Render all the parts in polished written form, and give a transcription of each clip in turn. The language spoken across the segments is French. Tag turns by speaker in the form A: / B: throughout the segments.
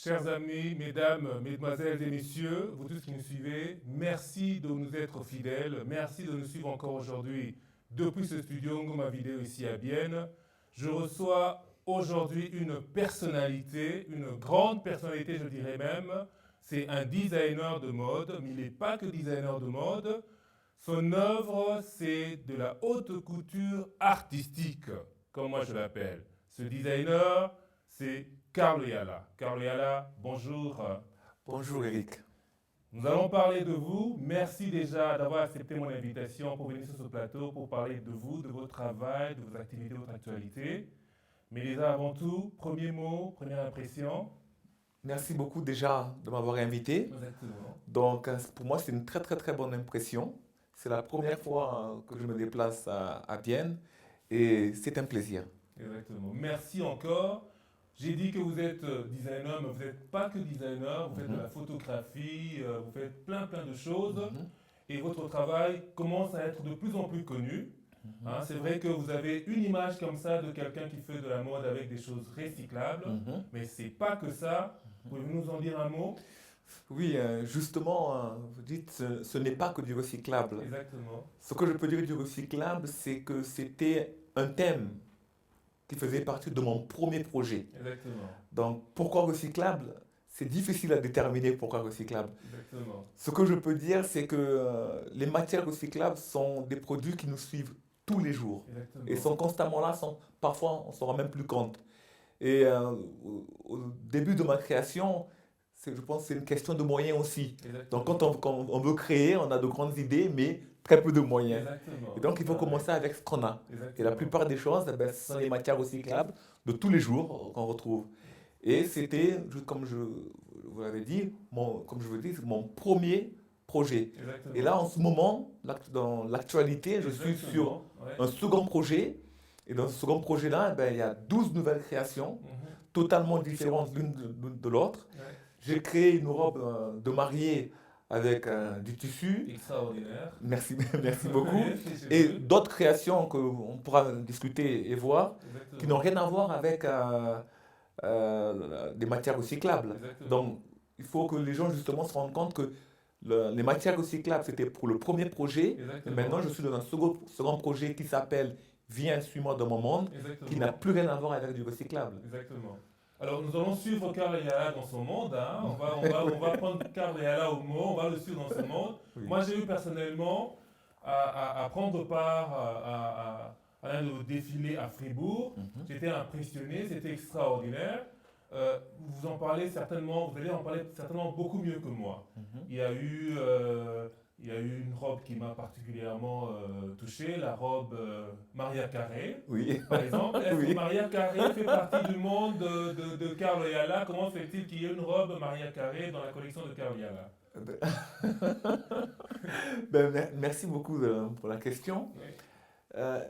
A: Chers amis, mesdames, mesdemoiselles et messieurs, vous tous qui nous suivez, merci de nous être fidèles. Merci de nous suivre encore aujourd'hui depuis ce studio Ngoma Vidéo ici à Bienne. Je reçois aujourd'hui une personnalité, une grande personnalité, je dirais même. C'est un designer de mode, mais il n'est pas que designer de mode. Son œuvre, c'est de la haute couture artistique, comme moi je l'appelle. Ce designer, c'est Carlo Yala. Carlo Yala, bonjour.
B: Bonjour Eric.
A: Nous allons parler de vous. Merci déjà d'avoir accepté mon invitation pour venir sur ce plateau pour parler de vous, de votre travail, de vos activités, de votre actualité. Mais déjà avant tout, premier mot, première impression.
B: Merci beaucoup déjà de m'avoir invité.
A: Exactement.
B: Donc pour moi c'est une très très très bonne impression. C'est la première fois que je me déplace à Vienne et c'est un plaisir.
A: Exactement. Merci encore. J'ai dit que vous êtes designer, mais vous n'êtes pas que designer, vous faites de la photographie, vous faites plein de choses.
B: Mhm.
A: Et votre travail commence à être de plus en plus connu. Hein, c'est vrai que vous avez une image comme ça de quelqu'un qui fait de la mode avec des choses recyclables,
B: Mhm.
A: mais c'est pas que ça. Pouvez-vous nous en dire un mot?
B: Oui, justement, vous dites ce n'est pas que du recyclable.
A: Exactement.
B: Ce que je peux dire du recyclable, c'est que c'était un thème qui faisait partie de mon premier projet.
A: Exactement.
B: Donc pourquoi recyclable? C'est difficile à déterminer pourquoi recyclable.
A: Exactement.
B: Ce que je peux dire, c'est que les matières recyclables sont des produits qui nous suivent tous les jours
A: Exactement.
B: et sont constamment là, parfois on ne s'en rend même plus compte. Et au début de ma création, je pense que c'est une question de moyens aussi.
A: Exactement.
B: Donc quand on veut créer, on a de grandes idées, mais très peu de moyens.
A: Exactement.
B: Et donc il faut commencer avec ce qu'on a. Et la plupart des choses, eh ben, ce sont les matières recyclables de tous les jours qu'on retrouve. Et c'était, comme je vous l'avais dit, comme je vous dis, c'est mon premier projet.
A: Exactement.
B: Et là, en ce moment, dans l'actualité, je suis sur un second projet. Et dans ce second projet-là, eh ben, il y a 12 nouvelles créations, totalement différentes l'une de l'autre.
A: Ouais.
B: J'ai créé une robe de mariée avec du tissu.
A: Extraordinaire.
B: Merci, merci beaucoup.
A: Ouais, c'est
B: Et
A: joli.
B: d'autres créations qu'on pourra discuter et voir,
A: Exactement.
B: qui n'ont rien à voir avec des matières recyclables.
A: Exactement.
B: Donc, il faut que les gens justement se rendent compte que les matières recyclables, c'était pour le premier projet. Et
A: Exactement.
B: maintenant, je suis dans un second projet qui s'appelle Viens, suis-moi dans mon monde,
A: Exactement.
B: qui n'a plus rien à voir avec du recyclable.
A: Exactement. Alors, nous allons suivre Carl Yala dans son monde. Hein. On va prendre Carl Yala au mot, on va le suivre dans son monde.
B: Oui.
A: Moi, j'ai eu personnellement à prendre part à l'un de vos défilés à Fribourg.
B: Mhm.
A: J'étais impressionné, c'était extraordinaire. Vous en parlez certainement, vous allez en parler certainement beaucoup mieux que moi.
B: Mhm.
A: Il y a eu une robe qui m'a particulièrement touché, la robe Maria Carré.
B: Oui.
A: Par exemple, est-ce
B: Oui.
A: que Maria Carré fait partie du monde de Carlo Yala? Comment fait-il qu'il y ait une robe Maria Carré dans la collection de Carlo Yala?
B: Merci beaucoup pour la question.
A: Oui.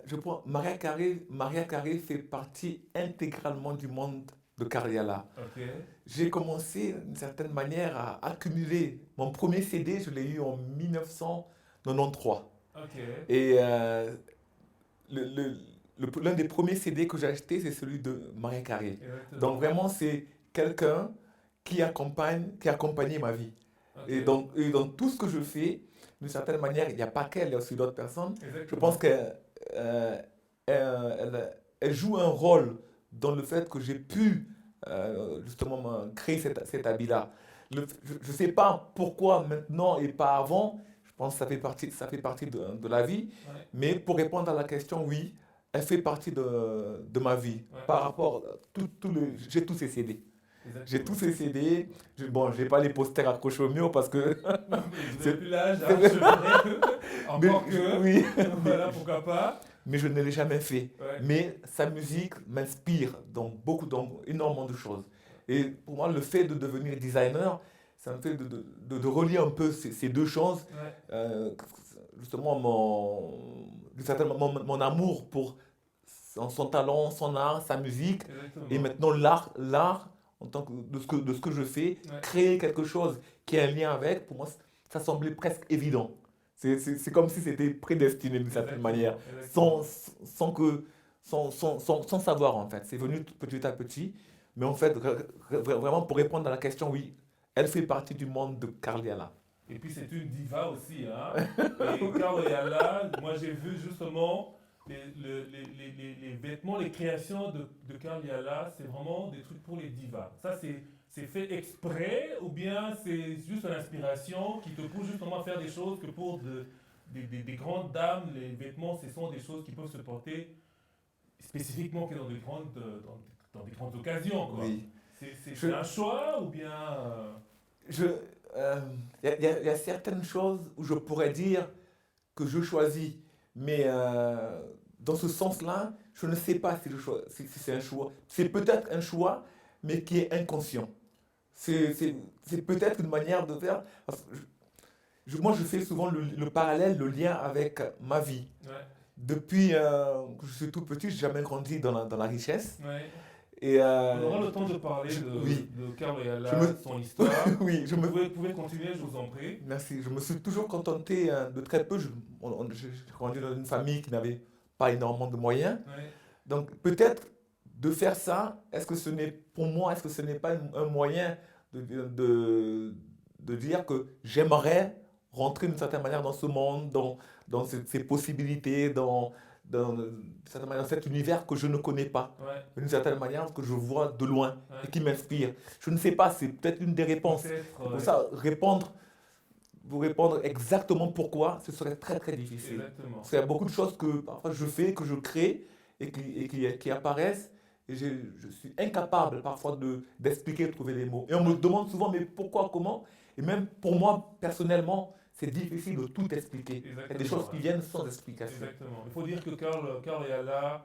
B: Je pense Maria Carré fait partie intégralement du monde de Cariala.
A: Ok.
B: J'ai commencé d'une certaine manière à accumuler. Mon premier CD, je l'ai eu en 1993.
A: Ok.
B: Et l'un des premiers CD que j'ai acheté, c'est celui de Maria Carré.
A: Exactement.
B: Donc vraiment, c'est quelqu'un qui a accompagné ma vie.
A: Ok.
B: Et dans tout ce que je fais, d'une certaine manière, il n'y a pas qu'elle, il y a aussi d'autres personnes.
A: Exactement.
B: Je pense qu'elle elle joue un rôle dans le fait que j'ai pu justement créer cet habit-là. Je ne sais pas pourquoi maintenant et pas avant, je pense que ça fait partie de la vie,
A: Ouais.
B: mais pour répondre à la question, oui, elle fait partie de ma vie.
A: Ouais.
B: Par rapport à j'ai tous ces CD. J'ai tous
A: Exactement.
B: ces CD. Bon, je n'ai pas les posters accrochés au mur parce que.
A: Vous
B: C'est-
A: n'avez plus l'âge,
B: c'est
A: hein,
B: vrai.
A: je dirais.
B: Mais,
A: Encore que.
B: oui.
A: Voilà, pourquoi pas.
B: Mais je ne l'ai jamais fait.
A: Ouais.
B: Mais sa musique m'inspire dans énormément de choses. Et pour moi, le fait de devenir designer, ça me fait de relier un peu ces deux choses.
A: Ouais.
B: Justement, mon amour pour son talent, son art, sa musique,
A: Exactement.
B: et maintenant l'art en tant que de ce que je fais,
A: Ouais.
B: créer quelque chose qui a un lien avec, pour moi, ça semblait presque évident. C'est comme si c'était prédestiné d'une certaine
A: Exactement.
B: manière,
A: Exactement.
B: sans savoir en fait. C'est venu petit à petit. Mais en fait, vraiment pour répondre à la question, oui, elle fait partie du monde de Karl Yala.
A: Et puis c'est une diva aussi, hein. Et Karl Yala, moi j'ai vu justement les vêtements, les créations de Karl Yala, c'est vraiment des trucs pour les divas. Ça c'est fait exprès ou bien c'est juste une inspiration qui te pousse justement à faire des choses que pour des grandes dames, les vêtements, ce sont des choses qui peuvent se porter spécifiquement que dans dans des grandes occasions, quoi.
B: Oui.
A: C'est un choix ou bien...
B: Il y a certaines choses où je pourrais dire que je choisis, mais dans ce sens-là, je ne sais pas si c'est un choix. C'est peut-être un choix, mais qui est inconscient. C'est peut-être une manière de faire. Parce que moi, je fais souvent le parallèle, le lien avec ma vie.
A: Ouais.
B: Depuis que je suis tout petit, je n'ai jamais grandi dans la richesse.
A: Ouais.
B: Et,
A: on aura le temps de parler de Karl Yala, son histoire.
B: Oui,
A: vous pouvez continuer, je vous en prie.
B: Merci. Je me suis toujours contenté de très peu. J'ai grandi dans une famille qui n'avait pas énormément de moyens.
A: Ouais.
B: Donc peut-être de faire ça, pour moi, est-ce que ce n'est pas un moyen de dire que j'aimerais rentrer d'une certaine manière dans ce monde, dans ces possibilités, dans cet univers que je ne connais pas, d'une certaine manière que je vois de loin et qui m'inspire. Je ne sais pas, c'est peut-être une des réponses. Pour ça, vous répondre exactement pourquoi, ce serait très très difficile.
A: Exactement.
B: Parce qu'il y a beaucoup de choses que parfois je fais, que je crée et qui apparaissent. Et je suis incapable parfois d'expliquer, de trouver les mots. Et on me demande souvent, mais pourquoi, comment? Et même pour moi, personnellement, c'est difficile de tout expliquer.
A: Exactement,
B: il y a des choses qui viennent sans explication.
A: Exactement. Il faut dire que Karl Yala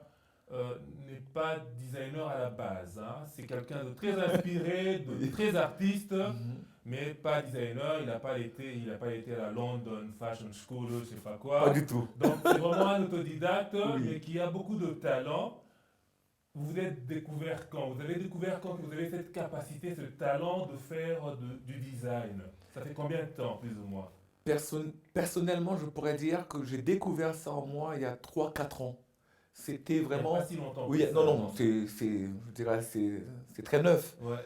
A: n'est pas designer à la base. Hein. C'est quelqu'un de très inspiré, de très artiste, mais pas designer. Il n'a pas été à la London Fashion School, je ne sais pas quoi.
B: Pas du tout.
A: Donc c'est vraiment un autodidacte, mais qui a beaucoup de talent. Vous vous êtes découvert quand? Vous avez découvert quand que vous avez cette capacité, ce talent de faire du design? Ça fait combien de temps, plus ou moins?
B: Personnellement, je pourrais dire que j'ai découvert ça en moi il y a 3-4 ans. C'était vraiment...
A: Il n'y a pas si longtemps.
B: Oui, non, je dirais c'est très neuf.
A: Ouais.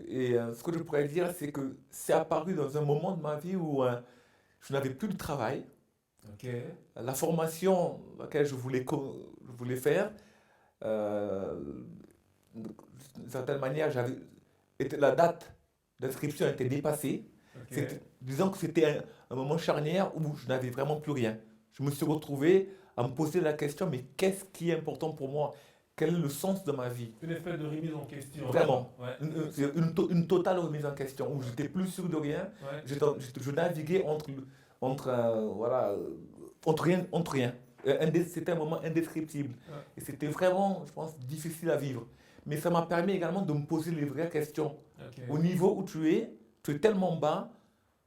B: Et ce que je pourrais dire, c'est que c'est apparu dans un moment de ma vie où je n'avais plus de travail.
A: Okay.
B: La formation laquelle je voulais faire, d'une certaine manière, la date d'inscription était dépassée. Okay. Disons que c'était un moment charnière où je n'avais vraiment plus rien. Je me suis retrouvé à me poser la question, mais qu'est-ce qui est important pour moi? Quel est le sens de ma vie?
A: Une espèce de remise en question.
B: Vraiment. Ouais. Une totale remise en question, où je n'étais plus sûr de rien. Ouais. Je naviguais entre rien. C'était un moment indescriptible. Ouais. Et c'était vraiment, je pense, difficile à vivre. Mais ça m'a permis également de me poser les vraies questions. Okay. Au niveau où tu es tellement bas,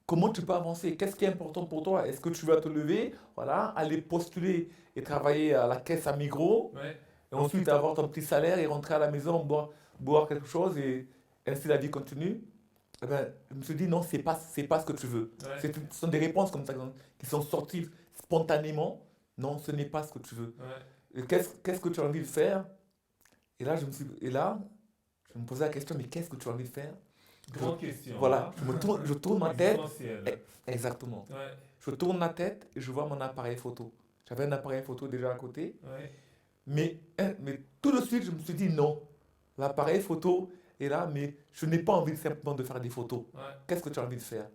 B: comment tu peux avancer? Qu'est-ce qui est important pour toi? Est-ce que tu vas te lever, aller postuler et travailler à la caisse à Migros, et ensuite avoir ton petit salaire et rentrer à la maison, boire quelque chose et ainsi la vie continue? Eh ben, je me suis dit non, c'est pas ce que tu veux. Ouais. Ce sont des réponses comme ça qui sont sorties spontanément. Non, ce n'est pas ce que tu veux. Ouais. Qu'est-ce que tu as envie de faire? Et là, je me posais la question, mais qu'est-ce que tu as envie de faire?
A: Grande question.
B: Voilà, je tourne ma tête. Exactement.
A: Ouais.
B: Je tourne la tête et je vois mon appareil photo. J'avais un appareil photo déjà à côté.
A: Ouais.
B: Mais tout de suite, je me suis dit non. L'appareil photo est là, mais je n'ai pas envie simplement de faire des photos. Ouais. Qu'est-ce que tu as envie de faire?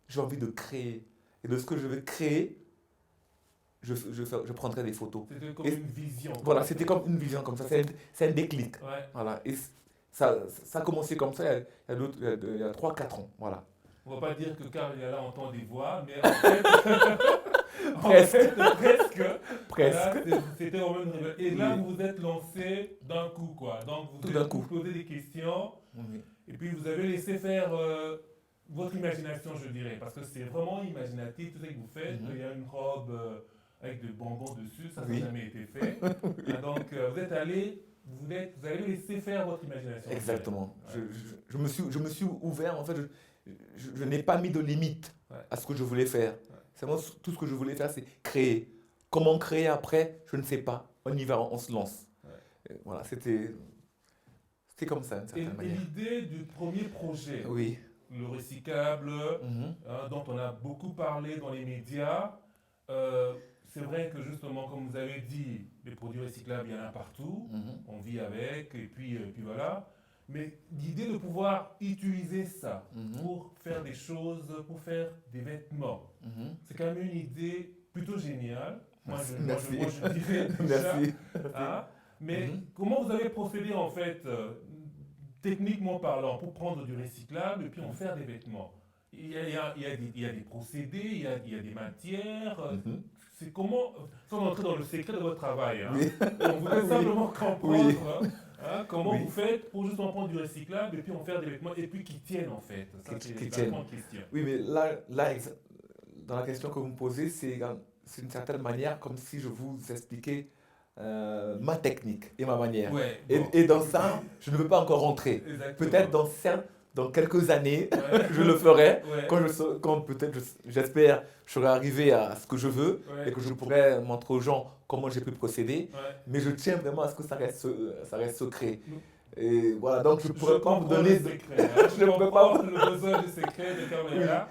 B: J'ai envie de créer. Et de ce que je veux créer, je prendrai des photos.
A: C'était comme une vision.
B: Voilà, c'était comme une vision comme ça. C'est un déclic. Ouais. Voilà. Et ça a commencé comme ça il y a 3-4 ans. Voilà.
A: On ne va pas dire que Karl Yala entend des voix, mais en fait, presque. Là, c'était au même niveau. Et là, vous vous êtes lancé d'un coup, quoi. Donc, vous avez posé des questions, et puis vous avez laissé faire votre imagination, je dirais, parce que c'est vraiment imaginatif, tout ce que vous faites. Il y a une robe avec des bonbons dessus, ça n'a jamais été fait. Donc, vous êtes allé... Vous avez laissé faire votre imagination.
B: Exactement. Ouais. Je me suis ouvert. En fait, je n'ai pas mis de limite à ce que je voulais faire. Ouais. C'est moi, tout ce que je voulais faire, c'est créer. Comment créer après, je ne sais pas. On y va, on se lance. Ouais. Voilà, c'était C'est comme ça, d'une
A: Et,
B: certaine
A: et
B: manière.
A: l'idée du premier projet,
B: Oui.
A: le recyclable,
B: Mhm.
A: dont on a beaucoup parlé dans les médias, euh, c'est vrai que justement, comme vous avez dit, les produits recyclables, il y en a partout,
B: Mhm.
A: on vit avec, et puis voilà. Mais l'idée de pouvoir utiliser ça
B: Mhm.
A: pour faire des choses, pour faire des vêtements,
B: Mhm.
A: c'est quand même une idée plutôt géniale.
B: Merci.
A: Moi, je dirais déjà.
B: Merci. Merci.
A: Hein. Mais
B: Mhm.
A: comment vous avez procédé en fait, techniquement parlant, pour prendre du recyclable et puis en faire des vêtements? Il y a des procédés, il y a des matières.
B: Mhm.
A: C'est comment, sans entrer dans le secret de votre travail, hein,
B: Oui.
A: on voudrait
B: Oui.
A: simplement
B: Oui.
A: comprendre comment vous
B: Oui.
A: faites pour justement prendre du recyclable et puis en faire des vêtements et puis qui tiennent en fait. Ça, c'est
B: Qui
A: la
B: tiennent.
A: grande question.
B: Oui, mais dans la question que vous me posez, c'est d'une certaine manière comme si je vous expliquais ma technique et ma manière.
A: Ouais,
B: Et,
A: bon.
B: et dans ça, je ne veux pas encore rentrer.
A: Exactement.
B: Peut-être dans quelques années,
A: Ouais.
B: je le ferai.
A: Ouais.
B: Quand peut-être, j'espère, je serai arrivé à ce que je veux
A: Ouais.
B: et que je pourrai montrer aux gens comment j'ai pu procéder.
A: Ouais.
B: Mais je tiens vraiment à ce que ça reste secret.
A: Nous-
B: Et voilà, donc je ne
A: Je
B: pourrais pas vous
A: comprends
B: donner...
A: le secret. Hein.
B: Je
A: Je
B: ne peux pas
A: comprends le besoin du secret de Carmela.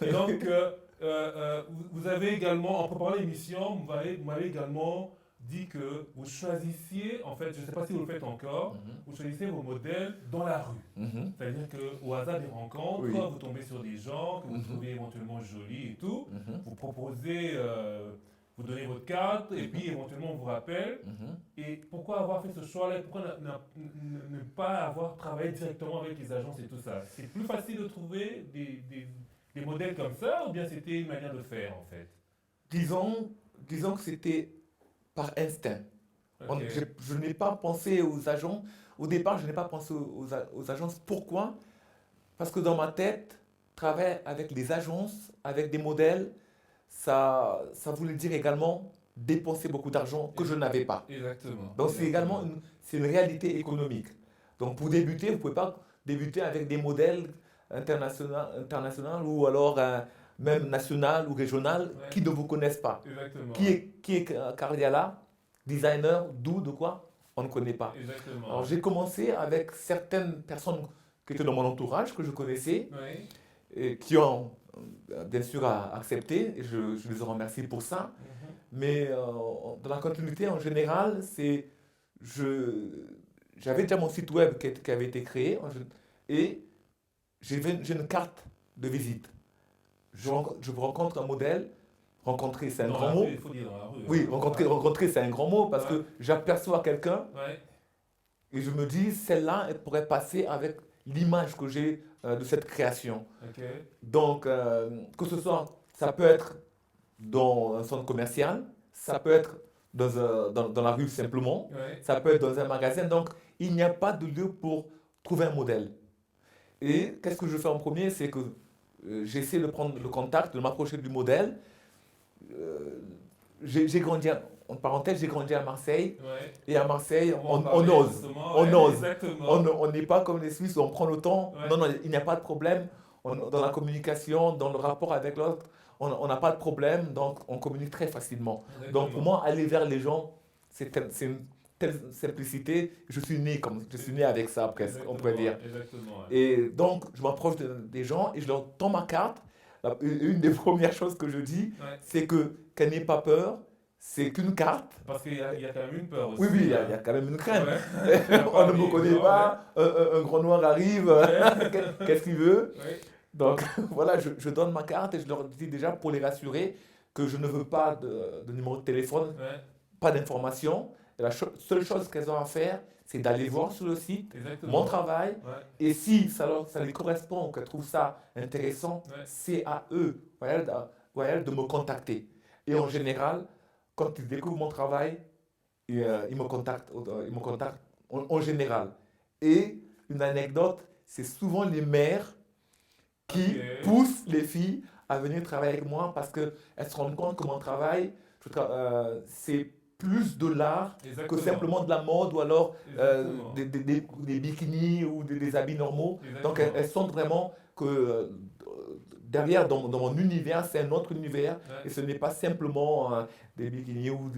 A: Et donc, vous avez également, en préparant l'émission, vous m'avez également dit que vous choisissiez, en fait, je ne sais pas si vous le faites encore,
B: Mhm.
A: vous choisissez vos modèles dans la rue.
B: Mhm.
A: C'est-à-dire qu'au hasard des rencontres,
B: Oui.
A: vous tombez sur des gens que vous
B: Mhm.
A: trouvez éventuellement jolis et tout.
B: Mhm.
A: Vous proposez, vous donnez votre carte et puis éventuellement on vous rappelle.
B: Mhm.
A: Et pourquoi avoir fait ce choix-là? Pourquoi ne pas avoir travaillé directement avec les agences et tout ça? C'est plus facile de trouver des modèles comme ça ou bien c'était une manière de faire en fait?
B: Disons que c'était par instinct.
A: Ok.
B: Je n'ai pas pensé aux agents. Au départ, je n'ai pas pensé aux agences. Pourquoi? Parce que dans ma tête, travailler avec des agences, avec des modèles, ça voulait dire également dépenser beaucoup d'argent que je n'avais pas.
A: Exactement.
B: Donc c'est également c'est une réalité économique. Donc pour débuter, vous ne pouvez pas débuter avec des modèles internationaux ou alors même national ou régional
A: Ouais.
B: qui ne vous connaissent pas.
A: Exactement.
B: Qui est Cardiala, designer, d'où, de quoi? On ne connaît pas.
A: Exactement.
B: Alors j'ai commencé avec certaines personnes qui étaient dans mon entourage, que je connaissais,
A: Oui.
B: et qui ont bien sûr accepté, et je les remercie pour ça.
A: Mhm.
B: Mais dans la continuité, en général, j'avais déjà mon site web qui avait été créé et j'ai une carte de visite. Je rencontre un modèle. Rencontrer, c'est un
A: Dans
B: grand
A: la
B: mot.
A: rue, il faut dire dans la rue.
B: Oui,
A: hein.
B: rencontrer, c'est un grand mot parce
A: Ouais.
B: que j'aperçois quelqu'un
A: Ouais.
B: et je me dis, celle-là, elle pourrait passer avec l'image que j'ai de cette création.
A: Ok.
B: Donc, que ce soit, ça peut être dans un centre commercial, ça peut être dans la rue simplement,
A: Ouais.
B: ça peut être dans un magasin. Donc, il n'y a pas de lieu pour trouver un modèle. Et qu'est-ce que je fais en premier? C'est que j'essaie de prendre le contact, de m'approcher du modèle. Euh, j'ai grandi, en parenthèse, j'ai grandi à Marseille.
A: Ouais.
B: Et à Marseille,
A: On va en
B: on
A: parler,
B: ose.
A: justement.
B: On
A: Ouais,
B: ose.
A: exactement.
B: On n'est pas comme les Suisses, on prend le temps.
A: Ouais.
B: Non, non, il n'y a pas de problème. Dans la communication, dans le rapport avec l'autre, on n'a pas de problème, donc on communique très facilement. Donc pour moi, aller vers les gens, c'est une telle simplicité. Je suis né avec ça, presque, on pourrait dire.
A: Exactement. Ouais.
B: Et donc, je m'approche des gens et je leur tends ma carte. Une des premières choses que je dis,
A: Ouais.
B: c'est qu'elle n'ait pas peur, c'est qu'une carte.
A: Parce qu'il y a quand même une peur aussi.
B: Oui, oui, il y
A: hein.
B: a quand même une crainte.
A: Ouais.
B: On ne me connaît pas, un grand noir arrive,
A: Ouais.
B: qu'est-ce qu'il veut?
A: Ouais.
B: Donc voilà, je donne ma carte et je leur dis déjà pour les rassurer que je ne veux pas de numéro de téléphone,
A: Ouais.
B: pas d'informations. Et la seule chose qu'elles ont à faire, c'est d'aller voir sur le site
A: Exactement.
B: mon travail.
A: Ouais.
B: Et si ça les correspond ou qu'elles trouvent ça intéressant,
A: Ouais.
B: c'est à eux ou à elles de me contacter. Et en général, quand ils découvrent mon travail, ils me contactent, en général. Et une anecdote, c'est souvent les mères qui
A: Ok.
B: poussent les filles à venir travailler avec moi parce qu'elles se rendent compte que mon travail, c'est plus de l'art que
A: Exactement.
B: simplement de la mode ou alors
A: Exactement.
B: des bikinis ou des habits normaux. Donc
A: Exactement.
B: elles sentent vraiment que derrière, dans mon univers, c'est un autre univers et
A: Ouais.
B: ce n'est pas simplement des bikinis ou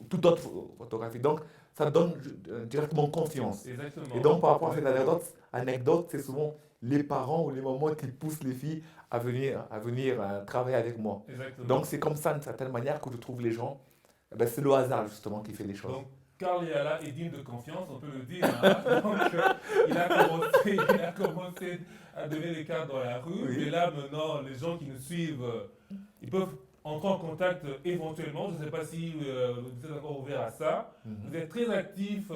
B: toute autre photographie. Donc ça donne directement confiance.
A: Exactement.
B: Et donc, par rapport à cette anecdote, c'est souvent les parents ou les mamans qui poussent les filles à venir travailler avec moi.
A: Exactement.
B: Donc, c'est comme ça, d'une certaine manière, que je trouve les gens. C'est le hasard, justement, qui fait les choses.
A: Donc, Karl Yala est digne de confiance, on peut le dire. Hein. Donc, il a commencé à donner des cartes dans la rue.
B: Oui.
A: Et là, maintenant, les gens qui nous suivent, ils peuvent entrer en contact éventuellement. Je ne sais pas si vous êtes encore ouvert à ça. Vous êtes très actif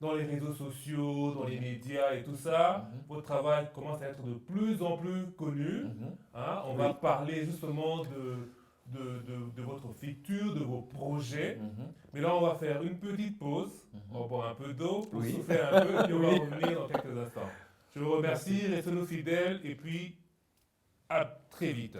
A: dans les réseaux sociaux, dans les médias et tout ça. Votre travail commence à être de plus en plus connu. Hein. On va parler justement de votre futur, de vos projets. Mais là, on va faire une petite pause. On va boire un peu d'eau pour souffler un peu et puis on va revenir dans quelques instants. Je vous remercie, restez-nous fidèles et puis à très vite.